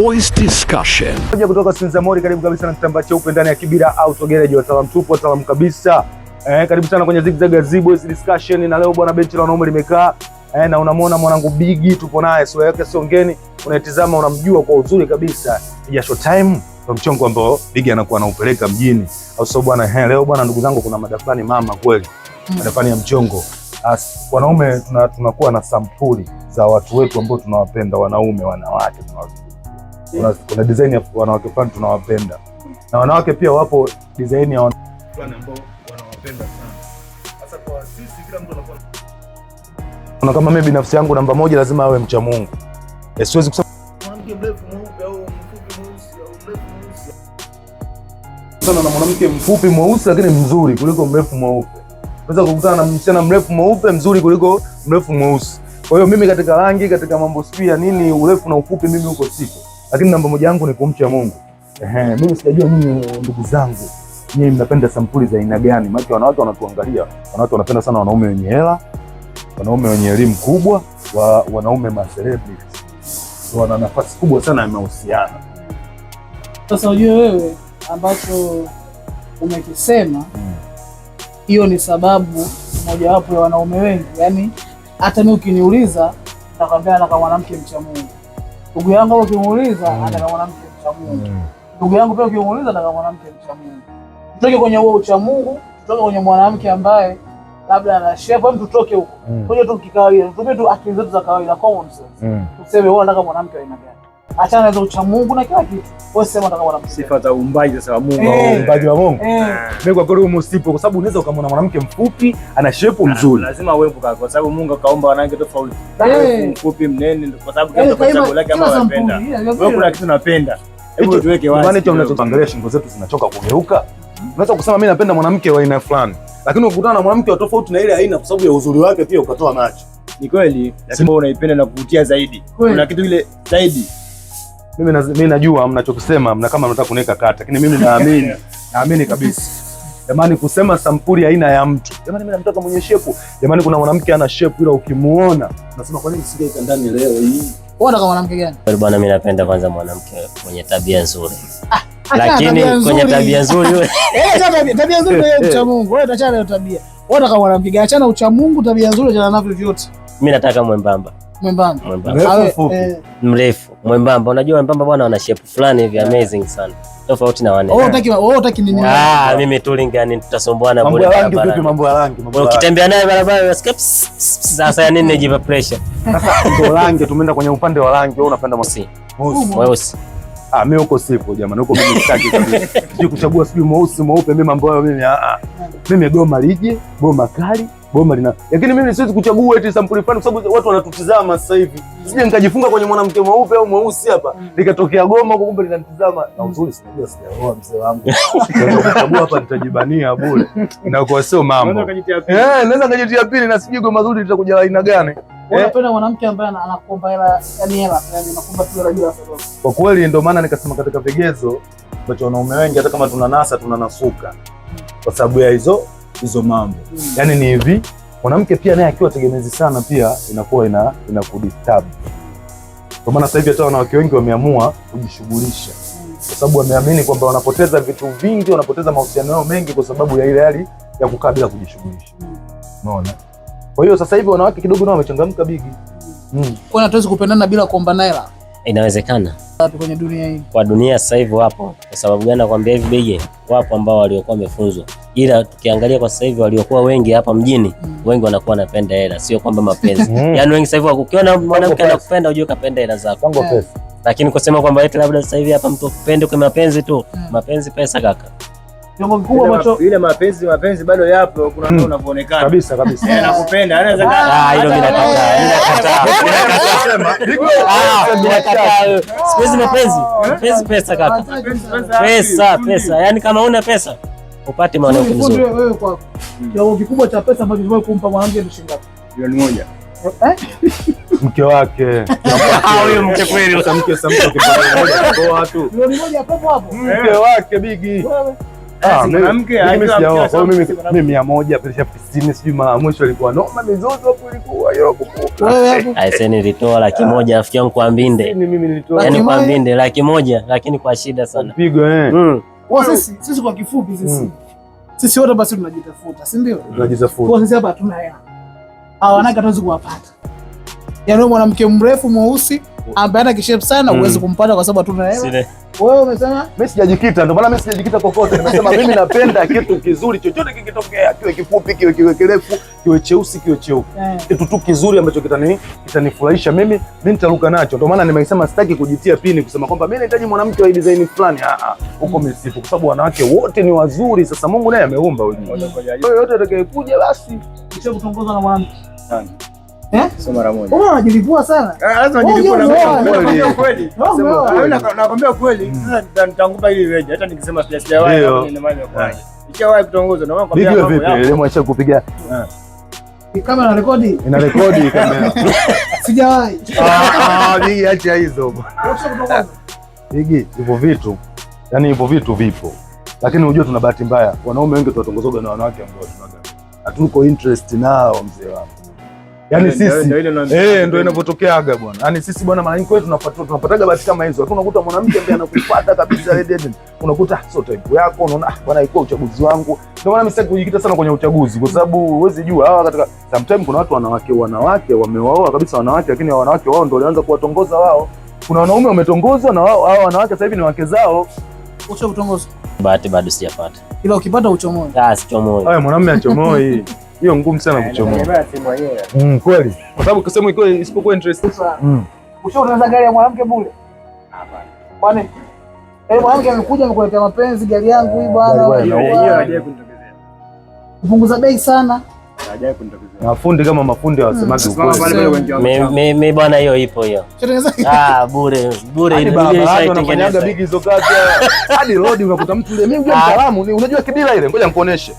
Boys Discussion. Moja kutoka Sinzamori, karibu kabisa na kitambaa cheupe ndani ya Kibira Auto Garage, wataalamu tupo, wataalamu kabisa. Karibu sana kwenye Zigzag Boys Discussion, na leo bwana benchi la wanaume limekaa. Na unamwona mwanangu Bigi, tupo naye, sio yake sio ngeni, unaitazama unamjua kwa uzuri kabisa. Jasho time kwa mchongo ambao Bigi anakuwa anaupeleka mjini. Au sio bwana? Leo bwana, ndugu zangu, kuna madafani mama kweli. Madafani ya mchongo. Wanaume tunakuwa na sampuli za watu wetu ambao tunawapenda, wanaume, wanawake tunawapenda. Kuna design ya wanawake fulani tunawapenda. Na wanawake pia wapo design ya wanawake fulani ambao wanawapenda sana. Sasa kwa sisi kila mtu anakuwa kama mimi binafsi yangu namba moja lazima awe mcha Mungu. Siwezi kusema mwanamke mrefu mweupe au mfupi mweusi au mrefu mweusi. Sana na mwanamke mfupi mweusi lakini mzuri kuliko mrefu mweupe. Unaweza kukutana na msichana mrefu mweupe mzuri kuliko mrefu mweusi. Kwa hiyo mimi katika rangi, katika mambo spia nini, urefu na ufupi mimi huko sipo. Lakini namba moja yangu ni kumcha Mungu. Mimi sijajua nyinyi ndugu zangu, nyinyi mnapenda sampuli za aina gani? Maana wanawake wanatuangalia. Wanawake wanapenda sana wanaume wenye hela, wanaume wenye elimu kubwa, wanaume ma celebrities. Wana nafasi kubwa sana ya mahusiano. Sasa ujue wewe ambacho umekisema hiyo ni sababu mojawapo ya wanaume wengi. Yaani hata mimi ukiniuliza nitakwambia nataka mwanamke mcha Mungu. Ndugu yangu ukimuuliza nataka mwanamke mcha Mungu. Ndugu yangu pia ukimuuliza nataka mwanamke mcha Mungu. Tutoke kwenye huo ucha Mungu, tutoke kwenye mwanamke ambaye labda ana shape, hem, tutoke huko. Ngoja tu kikawaida, tutumie tu akili zetu za kawaida, common sense. Tuseme wewe unataka mwanamke aina gani? Achana na hizo ucha Mungu na kila kitu. Wewe sema unataka mwanamke. Sifa za uumbaji sasa wa Mungu, uumbaji wa Mungu. Mimi kwa kweli umsipo, kwa sababu unaweza ukamwona mwanamke mfupi ana shape nzuri. Lazima uwepo kwa sababu Mungu kaumba wanawake tofauti. Mfupi, mnene, kwa sababu kila kwa sababu lake ama anapenda. Wewe kuna kitu unapenda. Hebu tuweke wazi. Maana hicho mnachoangalia shingo zetu zinachoka kugeuka. Unaweza kusema mimi napenda mwanamke wa aina fulani, lakini ukikutana na mwanamke wa tofauti na ile aina kwa sababu ya uzuri wake pia ukatoa macho. Ni kweli, lakini unaipenda na kuvutia zaidi. Kuna kitu ile zaidi. Mimi najua mnachokisema, mna kama mnataka kuniweka kata, lakini mimi naamini kabisa. Jamani, kusema sampuli aina ya mtu. Jamani, mimi namtaka mwenye shepu. Jamani, kuna mwanamke ana shepu ila ukimuona unasema kwa nini sijaika ndani leo hii? Wewe unataka mwanamke gani? Bwana, mimi napenda kwanza mwanamke mwenye tabia nzuri. Lakini kwenye tabia nzuri wewe. Tabia nzuri ndio ucha Mungu. Wewe utachana na tabia. Wewe unataka mwanamke gani? Achana ucha Mungu, tabia nzuri achana navyo vyote. Mimi nataka mwembamba. Mrefu, mwembamba. Unajua mwembamba bwana wana shape fulani hivi amazing sana. Tofauti na wane. Wewe utaki nini? Mimi touring yani tutasumbuana bure barabara. Mambo ya rangi. Ukitembea naye barabara unasikia sasa ya nini najipa pressure. Sasa ndio rangi, tumeenda kwenye upande wa rangi. Wewe unapenda mweusi. Mimi huko sipo jamani, huko mimi sitaki kabisa. Sijui kuchagua sijui mweusi mweupe, mimi mambo hayo mimi mimi goma lije, goma kali, goma lina. Lakini mimi siwezi kuchagua eti sampuli fulani kwa sababu watu wanatutizama sasa hivi. Sije nikajifunga kwenye mwanamke mweupe au mweusi hapa, nikatokea goma kumbe linanitizama. Na uzuri sinajua sijaoa mzee wangu. Kuchagua hapa nitajibania bure. Inakuwa sio mambo. Naweza kajitia pili na sijui goma zuri litakuja aina gani. Unapenda mwanamke ambaye anakuomba hela, yani hela, yani anakuomba tu hela bila sababu. Kwa kweli ndio maana nikasema katika vigezo ambacho wanaume wengi hata kama tunanasa tunanasuka kwa sababu ya hizo mambo. Yaani ni hivi, mwanamke pia naye akiwa tegemezi sana pia inakuwa inakudisturb. Kwa maana sasa hivi hata wanawake wengi wameamua kujishughulisha. Kwa sababu wameamini kwamba wanapoteza vitu vingi, wanapoteza mahusiano yao mengi kwa sababu ya ile hali ya kukaa bila kujishughulisha. Unaona? Kwa hiyo sasa hivi wanawake kidogo nao wamechangamka Bigi. Kwa nini hatuwezi kupendana bila kuombana hela? Inawezekana. Wapi kwenye dunia hii? Kwa dunia sasa hivi wapo. Kwa sababu gani nakwambia hivi Bigi? Wapo ambao waliokuwa wamefunzwa. Ila tukiangalia kwa sasa hivi waliokuwa wengi hapa mjini, wengi wanakuwa wanapenda hela, sio kwamba mapenzi. Yaani wengi sasa hivi ukiona mwanamke anakupenda ujue kapenda hela zako. Pesa. Lakini kusema kwamba eti labda sasa hivi hapa mtu akupende kwa mapenzi tu, mapenzi pesa kaka. Jambo kubwa ambacho ile mapenzi bado yapo, kuna mtu unavyoonekana. Kabisa. Anakupenda, anaweza hilo mimi nakataa. Siwezi mapenzi pesa kaka. Pesa. Yaani kama una pesa upate mwanamke mzuri. Wewe kwako. Kiwango kikubwa cha pesa ambacho unaweza kumpa mwanamke ni shilingi ngapi? Milioni 1. Mke wake. Huyo mke kweli. Mke ukipata moja kwa watu. Milioni 1 hapo hapo. Mke wake Bigi. Mwanamke sijaoa. Kwa hiyo mimi 100 presha 90 sijui mara mwisho ilikuwa noma mizozo hapo ilikuwa hiyo kukumbuka. Aise nilitoa 100,000 rafiki yangu kwa Mbinde. Mimi nilitoa. Yaani kwa Mbinde 100,000 lakini kwa shida sana. Pigo Sisi kwa kifupi sisi wote basi tunajitafuta, si ndio? Tunajitafuta. Kwa sisi hapa hatuna hela. Wanawake hatuwezi kuwapata. Yaani mwanamke mrefu mweusi ambaye ana kishape sana uweze kumpata kwa sababu hatuna hela. Wewe umesema mimi sijajikita, ndio maana mimi sijajikita kokote. Nimesema mimi napenda kitu kizuri, chochote kikitokea, kiwe kifupi, kiwe kirefu, kiwe cheusi, kiwe cheupe. Kitu tu kizuri ambacho kitanifurahisha mimi nitaruka nacho. Ndio maana nimesema sitaki kujitia pini kusema kwamba mimi nahitaji mwanamke wa design fulani. Huko msifu kwa sababu wanawake wote ni wazuri. Sasa Mungu naye ameumba wewe yote atakayekuja basi kutongoza na mwanamke. Sio mara moja. Wewe unajilipua sana. Lazima nijilipue na kweli. Nakwambia kweli. Sasa nitakupa hili reje. Hata nikisema sijawahi hapo ni mali ya kwanza. Nikiwahi kutongoza na nakwambia mambo yako. Leo mwacha kupiga. Kamera ina rekodi. Ina rekodi kamera. Sijawahi. Bigi acha hizo. Bigi hivyo vitu. Yaani hivyo vitu vipo. Lakini unajua tuna bahati mbaya. Wanaume wengi tunatongozoga na wanawake ambao tunaga. Hatuko interest nao mzee wangu. Yaani sisi ndio inavyotokeaga bwana. Yaani sisi bwana mara nyingi kwetu tunapataga basi kama hizo. Unakuta mwanamke ambaye anakufuata kabisa red. Unakuta sio type yako, unaona bwana ilikuwa uchaguzi wangu. Ndio maana mimi sitaki kujikita sana kwenye uchaguzi kwa sababu huwezi jua hawa katika sometimes kuna watu wanawake wamewaoa kabisa wanawake lakini wanawake wao ndio walianza kuwatongoza wao. Kuna wanaume wametongozwa na wao hao wanawake sasa hivi ni wake zao. Usha kutongoza. Bahati bado sijapata. Ila ukipata uchomoi. Sichomoi. Haya mwanamume achomoi. Hiyo ngumu sana kuchomoa. Kweli. Kwa sababu kusema iko isipokuwa interesting. Ushaona gari ya mwanamke bure? Hapana. Kwani? Mwanamke amekuja amekuletea mapenzi gari yangu hii bwana. Hiyo hajaye kunitokezea. Kupunguza bei sana. Hajaye kunitokezea. Mafundi kama mafundi wasemaje ukweli. Mimi bwana hiyo ipo hiyo. Bure ile inatengeneza bigi hizo kazi. Hadi road unakuta mtu yule mimi ndio mtaalamu unajua kibila ile ngoja nikuoneshe.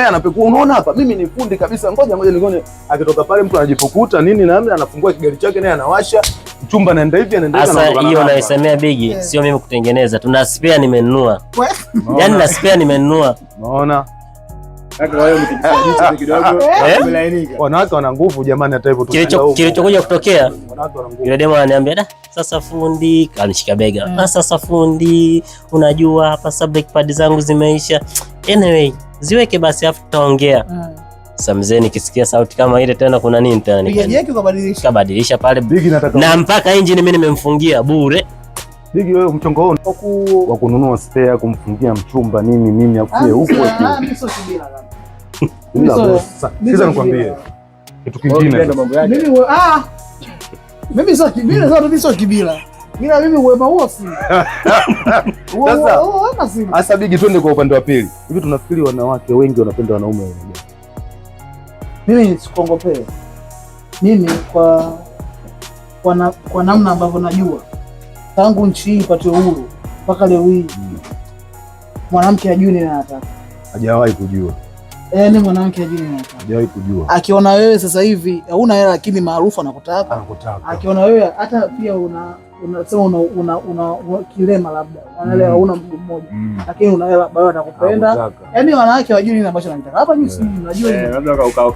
Anapekua unaona hapa mimi ni fundi kabisa ngoja nione akitoka pale mtu anajifukuta nini na anafungua kigari chake naye anawasha mchumba anaenda hivi anaenda sasa hiyo naisemea bigi sio mimi kutengeneza tuna spare nimenunua yani na spare nimenunua unaona wanawake wana nguvu jamani hata hivyo kilichokuja kutokea yule demo ananiambia sasa fundi kanishika bega sasa fundi unajua hapa sasa brake pad zangu zimeisha anyway ziweke basi afu tutaongea. Sasa mzee nikisikia sauti kama ile tena kuna nini tena nikabadilisha pale na mpaka engine mimi nimemfungia bure. Bigi wewe mchongo wao wa kununua spare kumfungia mchumba nini afie huko mimi sio kibila sasa nikwambie kitu kingine mimi sio kibila ila mimi uwema huo si. Sasa Bigi twende kwa upande wa pili. Hivi tunafikiri wanawake wengi wanapenda wanaume wenye gani? Mimi sikongopea. Mimi kwa namna ambavyo najua tangu nchi hii ipate uhuru mpaka leo hii mwanamke hajui nini anataka. Hajawahi kujua. Ni mwanamke hajui nini anataka. Hajawahi kujua. Akiona wewe sasa hivi hauna hela lakini maarufu anakutaka. Akiona wewe hata pia unasema una kilema labda unaelewa una mguu mmoja lakini una hela bado atakupenda. Yaani wanawake hawajui nini ambacho anataka. Hapa nyusi unajua labda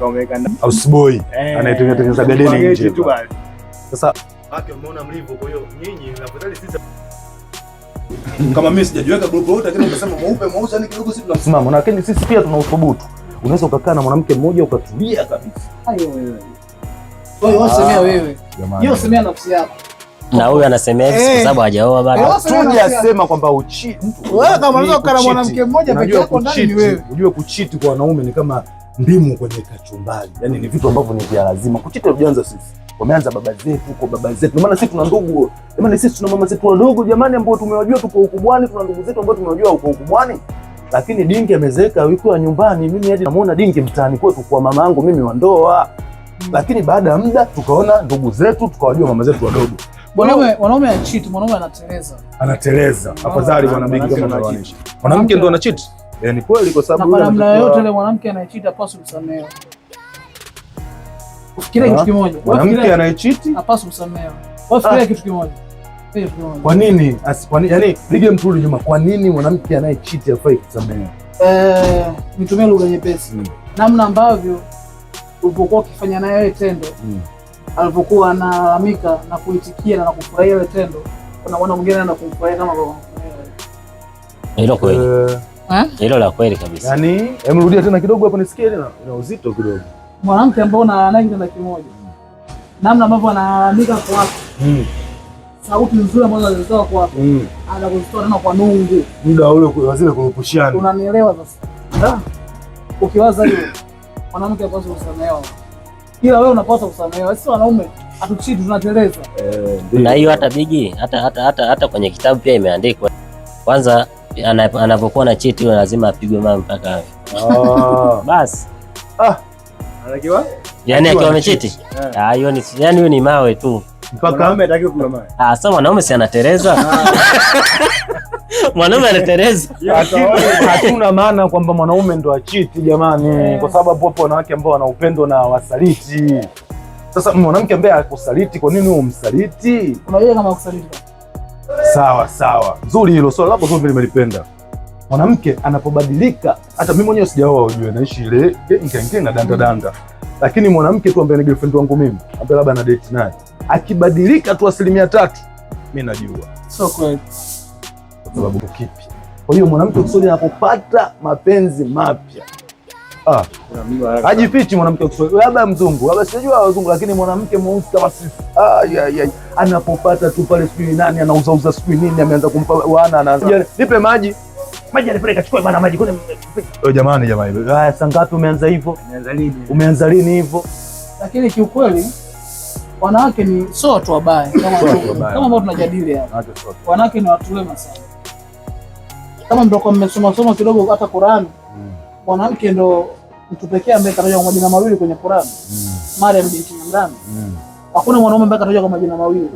umeweka house boy anayetengeneza gadeni nje tu bali. Sasa wake umeona mlivyo kwa hiyo nyinyi afadhali sisi kama mimi sijajiweka group lote lakini unasema mweusi yani kidogo sisi tunasimama lakini sisi pia tuna uthubutu. Unaweza ukakaa na mwanamke mmoja ukatulia kabisa. Hayo wewe usemea wewe. Hiyo semea nafsi yako. Na huyu anasemea hivi kwa sababu hajaoa bado. Tunasema kwamba mtu wewe kama unaweza kukaa na mwanamke mmoja pekee yako ndani ni wewe. Unajua kucheat kwa wanaume ni kama ndimu kwenye kachumbari. Yaani ni vitu ambavyo ni vya lazima. Kucheat hujaanza sisi. Wameanza baba zetu. Ndio maana sisi tuna ndugu. Jamani sisi tuna mama zetu wadogo jamani ambao tumewajua tuko ukubwani, tuna ndugu zetu ambao tumewajua huko ukubwani. Lakini dingi amezeeka yuko nyumbani, mimi hadi namuona dingi mtaani kwetu kwa mama yangu mimi wa ndoa. Lakini baada ya muda tukaona ndugu zetu, tukawajua mama zetu wadogo. Wanaume anacheat, mwanaume anateleza. Afadhali bwana Bigi kama anawanisha. Mwanamke ndo anacheat. Ni kweli kwa sababu kwa namna yote ile mwanamke anayecheat hapaswi kusamehewa. Ufikirie kitu kimoja. Mwanamke anayecheat hapaswi kusamehewa. Ufikirie kitu kimoja. Kwa nini? Yaani Bigi mtu nyuma, kwa nini mwanamke anayecheat hafai kusamehewa? nitumie lugha nyepesi. Namna ambavyo ulipokuwa ukifanya naye ile tendo, alipokuwa analalamika na kuitikia na kufurahia ile tendo, kuna mwana mwingine anakumfurahia kama kwa hilo kweli. Hilo la kweli kabisa. Yaani, emrudia tena kidogo hapo nisikie tena. Ina uzito kidogo. Mwanamke ambaye unalala kitanda kimoja. Namna ambavyo analalamika kwa watu. Sauti nzuri ambazo alizitoa kwa watu. Anakuzitoa tena kwa nungu. Muda ule wa zile kurupushana. Unanielewa sasa? Ukiwaza hiyo mwanamke anapaswa kusamehewa. Ila wewe unapaswa kusamehewa. Sisi wanaume hatuchiti, tunateleza. Na hiyo hata bigi hata kwenye kitabu pia imeandikwa. Kwanza anapokuwa na chiti lazima apigwe mawe mpaka hapo. Basi. Anakiwa? Yaani akiwa amechiti? Hiyo ni yani hiyo ni mawe tu. Mpaka mwanaume hataki kula mawe. Sasa mwanaume si anatereza. Mwanaume anatereza. Hatuna maana kwamba mwanaume ndo achiti jamani, kwa sababu wapo wanawake ambao wana upendo na wasaliti. Sasa mwanamke ambaye akusaliti, kwa nini umsaliti? Unajua kama kusaliti. Sawa. Nzuri hilo swali lako zuri nimelipenda. Mwanamke anapobadilika, hata mimi mwenyewe sijaoa ujue, naishi ile na danda. Lakini mwanamke tu ambaye ni girlfriend wangu mimi, ambaye labda na date naye, akibadilika tu 3%, mimi najua. Sio kweli. Kwa sababu kipi? Kwa hiyo mwanamke kusudi anapopata mapenzi mapya, hajifichi mwanamke kusudi. Labda mzungu, labda sijua wazungu, lakini mwanamke mweusi kama sisi, anapopata tu pale sijui nani anauza sijui nini, ameanza kumpa wana, anaanza nipe maji alipeleka chukua bana maji kule. Jamani. Saa ngapi umeanza hivyo? Umeanza lini hivyo? Lakini kiukweli wanawake ni sio watu wabaya kama ambao tunajadili hapa. Wanawake ni watu wema sana. Kama mtakuwa mmesoma kidogo hata Qur'an, mwanamke ndo mtu pekee ambaye kataja kwa majina mawili kwenye Qur'an. Maryam binti Imran. Hakuna mwanaume ambaye kataja kwa majina mawili.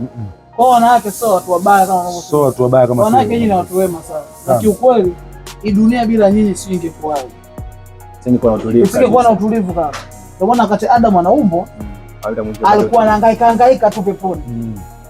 Kwa wanawake sio watu wabaya kama wanavyosema. Sio watu wabaya kama wanawake, nyinyi ni watu wema sana. Na kiukweli hii dunia bila nyinyi si ingekuwa. Isingekuwa na utulivu kama. Ndio maana wakati Adam anaumbwa alikuwa anahangaika tu peponi.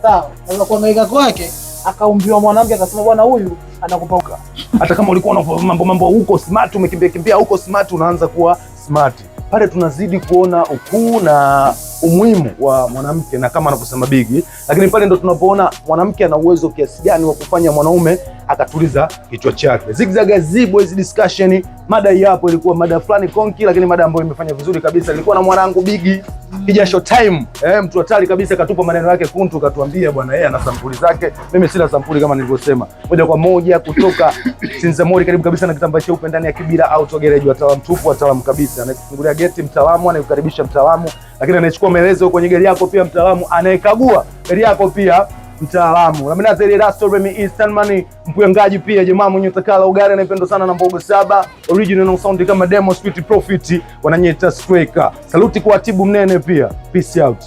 Sawa? Alikuwa kuhangaika kwake akaumbiwa mwanamke akasema bwana huyu anakupauka. Hata kama ulikuwa na mambo huko smart, umekimbia huko smart, unaanza kuwa smart. Pale tunazidi kuona ukuu na umuhimu wa mwanamke na kama anavyosema Bigi, lakini pale ndo tunapoona mwanamke ana uwezo kiasi gani wa kufanya mwanaume akatuliza kichwa chake. Zigzag Zibo hizi discussion, mada hii hapo ilikuwa mada fulani konki, lakini mada ambayo imefanya vizuri kabisa ilikuwa na mwanangu Bigi Kijasho Time. Mtu hatari kabisa, katupa maneno yake kuntu, katuambia bwana yeye ana sampuli zake. Mimi sina sampuli kama nilivyosema. Moja kwa moja kutoka Sinzamori, karibu kabisa na kitambaa cheupe ndani ya Kibira Auto Garage. Wataalamu tupu, wataalamu kabisa. Anakufungulia geti mtaalamu, anakukaribisha mtaalamu, lakini anachukua maelezo kwenye gari yako pia mtaalamu, anayekagua gari yako pia mtaalamu. Na mimi Zeli Rasto Remy Eastern Money, mpuyangaji pia jamaa mwenye utakala ugari anayependwa sana na mbogo saba, original na sound kama Demo Street Profit, wananyeta striker. Saluti kwa Atibu Mnene pia. Peace out.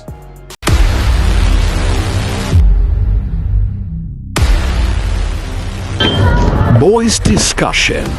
Boys Discussion.